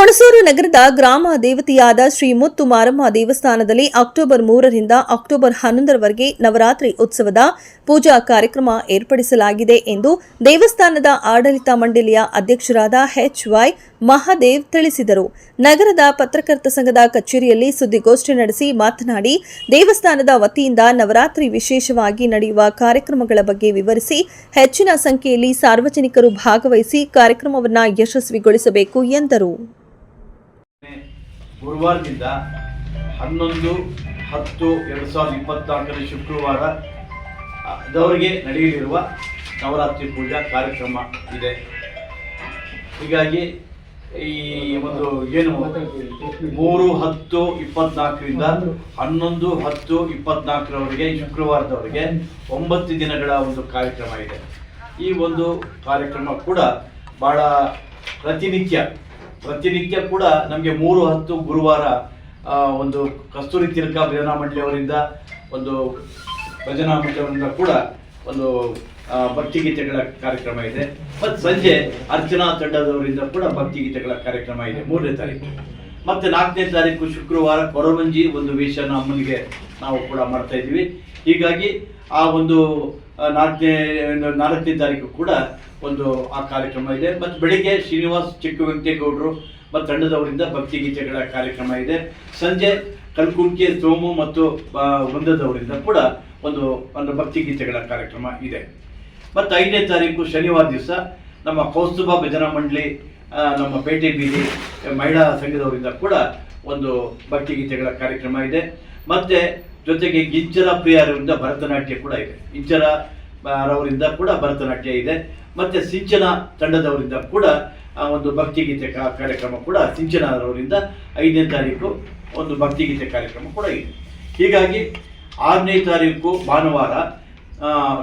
ಹುಣಸೂರು ನಗರದ ಗ್ರಾಮ ದೇವತೆಯಾದ ಶ್ರೀ ಮುತ್ತು ಮಾರಮ್ಮ ದೇವಸ್ಥಾನದಲ್ಲಿ ಅಕ್ಟೋಬರ್ 3ರಿಂದ ಅಕ್ಟೋಬರ್ 11ರವರೆಗೆ ನವರಾತ್ರಿ ಉತ್ಸವದ ಪೂಜಾ ಕಾರ್ಯಕ್ರಮ ಏರ್ಪಡಿಸಲಾಗಿದೆ ಎಂದು ದೇವಸ್ಥಾನದ ಆಡಳಿತ ಮಂಡಳಿಯ ಅಧ್ಯಕ್ಷರಾದ ಎಚ್.ವೈ. ಮಹಾದೇವ್ ತಿಳಿಸಿದರು. ನಗರದ ಪತ್ರಕರ್ತ ಸಂಘದ ಕಚೇರಿಯಲ್ಲಿ ಸುದ್ದಿಗೋಷ್ಠಿ ನಡೆಸಿ ಮಾತನಾಡಿ, ದೇವಸ್ಥಾನದ ವತಿಯಿಂದ ನವರಾತ್ರಿ ವಿಶೇಷವಾಗಿ ನಡೆಯುವ ಕಾರ್ಯಕ್ರಮಗಳ ಬಗ್ಗೆ ವಿವರಿಸಿ ಹೆಚ್ಚಿನ ಸಂಖ್ಯೆಯಲ್ಲಿ ಸಾರ್ವಜನಿಕರು ಭಾಗವಹಿಸಿ ಕಾರ್ಯಕ್ರಮವನ್ನು ಯಶಸ್ವಿಗೊಳಿಸಬೇಕು ಎಂದರು. ಗುರುವಾರದಿಂದ 11-10-2024 ಶುಕ್ರವಾರ ದವರೆಗೆ ನಡೆಯಲಿರುವ ನವರಾತ್ರಿ ಪೂಜಾ ಕಾರ್ಯಕ್ರಮ ಇದೆ. ಹೀಗಾಗಿ ಈ ಒಂದು ಏನು 3-10-24ರಿಂದ 11-10-24ರವರೆಗೆ ಶುಕ್ರವಾರದವರೆಗೆ 9 ದಿನಗಳ ಒಂದು ಕಾರ್ಯಕ್ರಮ ಇದೆ. ಈ ಒಂದು ಕಾರ್ಯಕ್ರಮ ಕೂಡ ಭಾಳ ಪ್ರತಿನಿತ್ಯ ಕೂಡ ನಮಗೆ 3-10 ಗುರುವಾರ ಒಂದು ಕಸ್ತೂರಿ ತಿಲಕ ಭಜನಾ ಮಂಡಳಿಯವರಿಂದ ಕೂಡ ಒಂದು ಭಕ್ತಿಗೀತೆಗಳ ಕಾರ್ಯಕ್ರಮ ಇದೆ. ಮತ್ತು ಸಂಜೆ ಅರ್ಚನಾ ತಂಡದವರಿಂದ ಕೂಡ ಭಕ್ತಿಗೀತೆಗಳ ಕಾರ್ಯಕ್ರಮ ಇದೆ 3ನೇ ತಾರೀಕು. ಮತ್ತು 4ನೇ ತಾರೀಕು ಶುಕ್ರವಾರ ಕೊರವಂಜಿ ಒಂದು ವೇಷನ ಅಮ್ಮನಿಗೆ ನಾವು ಕೂಡ ಮಾಡ್ತಾ ಇದ್ದೀವಿ. ಹೀಗಾಗಿ ಆ ಒಂದು 4ನೇ ತಾರೀಕು ಕೂಡ ಒಂದು ಆ ಕಾರ್ಯಕ್ರಮ ಇದೆ. ಮತ್ತು ಬೆಳಿಗ್ಗೆ ಶ್ರೀನಿವಾಸ್ ಚಿಕ್ಕವೆಂಕಟೇಗೌಡರು ಮತ್ತು ತಂಡದವರಿಂದ ಭಕ್ತಿಗೀತೆಗಳ ಕಾರ್ಯಕ್ರಮ ಇದೆ. ಸಂಜೆ ಕಲ್ಕುಂಟೆ ಸೋಮು ಮತ್ತು ವೃಂದದವರಿಂದ ಕೂಡ ಒಂದು ಭಕ್ತಿಗೀತೆಗಳ ಕಾರ್ಯಕ್ರಮ ಇದೆ. ಮತ್ತು 5ನೇ ತಾರೀಕು ಶನಿವಾರ ದಿವಸ ನಮ್ಮ ಕೌಸ್ತುಭ ಭಜನಾ ಮಂಡಳಿ ನಮ್ಮ ಪೇಟೆ ಬೀದಿ ಮಹಿಳಾ ಸಂಘದವರಿಂದ ಕೂಡ ಒಂದು ಭಕ್ತಿಗೀತೆಗಳ ಕಾರ್ಯಕ್ರಮ ಇದೆ. ಮತ್ತು ಜೊತೆಗೆ ಗಿಂಚರ ಪ್ರಿಯರಿಂದ ಭರತನಾಟ್ಯ ಕೂಡ ಇದೆ. ಇಂಚರ ರವರಿಂದ ಕೂಡ ಭರತನಾಟ್ಯ ಇದೆ. ಮತ್ತು ಸಿಂಚನ ತಂಡದವರಿಂದ ಕೂಡ ಒಂದು ಭಕ್ತಿಗೀತೆ ಕಾರ್ಯಕ್ರಮ ಕೂಡ ಸಿಂಚನರವರಿಂದ 5ನೇ ತಾರೀಕು ಒಂದು ಭಕ್ತಿಗೀತೆ ಕಾರ್ಯಕ್ರಮ ಕೂಡ ಇದೆ. ಹೀಗಾಗಿ 6ನೇ ತಾರೀಕು ಭಾನುವಾರ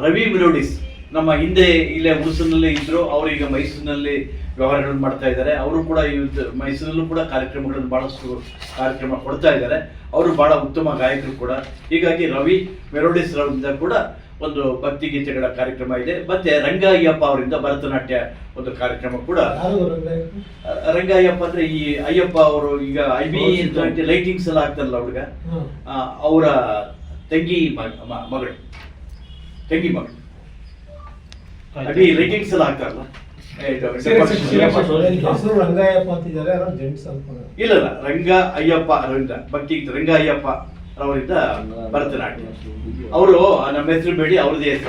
ರವಿ ಮೆಲೋಡಿಸ್ ನಮ್ಮ ಹಿಂದೆ ಇಲ್ಲೇ ಹುಣಸೂರಿನಲ್ಲೇ ಇದ್ದರು, ಅವರೀಗ ಮೈಸೂರಿನಲ್ಲಿ ವ್ಯವಹಾರಗಳನ್ನು ಮಾಡ್ತಾ ಇದ್ದಾರೆ. ಅವರು ಕೂಡ ಮೈಸೂರಲ್ಲೂ ಕೂಡ ಕಾರ್ಯಕ್ರಮಗಳನ್ನು ಭಾಳಷ್ಟು ಕಾರ್ಯಕ್ರಮ ಕೊಡ್ತಾ ಇದ್ದಾರೆ. ಅವರು ಭಾಳ ಉತ್ತಮ ಗಾಯಕರು ಕೂಡ. ಹೀಗಾಗಿ ರವಿ ಮೆಲೋಡಿಸ್ ರವರಿಂದ ಕೂಡ ಒಂದು ಭಕ್ತಿಗೀತೆಗಳ ಕಾರ್ಯಕ್ರಮ ಇದೆ. ಮತ್ತೆ ರಂಗಯ್ಯಪ್ಪ ಅವರಿಂದ ಭರತನಾಟ್ಯ ಒಂದು ಕಾರ್ಯಕ್ರಮ ಕೂಡ. ರಂಗಯ್ಯಪ್ಪ ಅಂದ್ರೆ ಈ ಅಯ್ಯಪ್ಪ ಅವರು ಈಗ IB ಲೈಟಿಂಗ್ಸ್ ಎಲ್ಲ ಆಗ್ತಾರಲ್ಲ ಹುಡುಗ, ಅವರ ತಂಗಿ ಮಗಳು ಅಡಿ ಲೈಟಿಂಗ್ಸ್ ಎಲ್ಲ ಆಗ್ತಾರಲ್ಲ. ಇಲ್ಲ ರಂಗ ಅಯ್ಯಪ್ಪ ಅವರಿಂದ ಭಕ್ತಿಗೀತೆ, ರಂಗ ಅಯ್ಯಪ್ಪ ಅವರಿಂದ ಭರತನಾಟ್ಯ. ಅವರು ನಮ್ಮ ಹೆಸರು ಬೇಡಿ ಅವ್ರದೇ ಹೆಸರು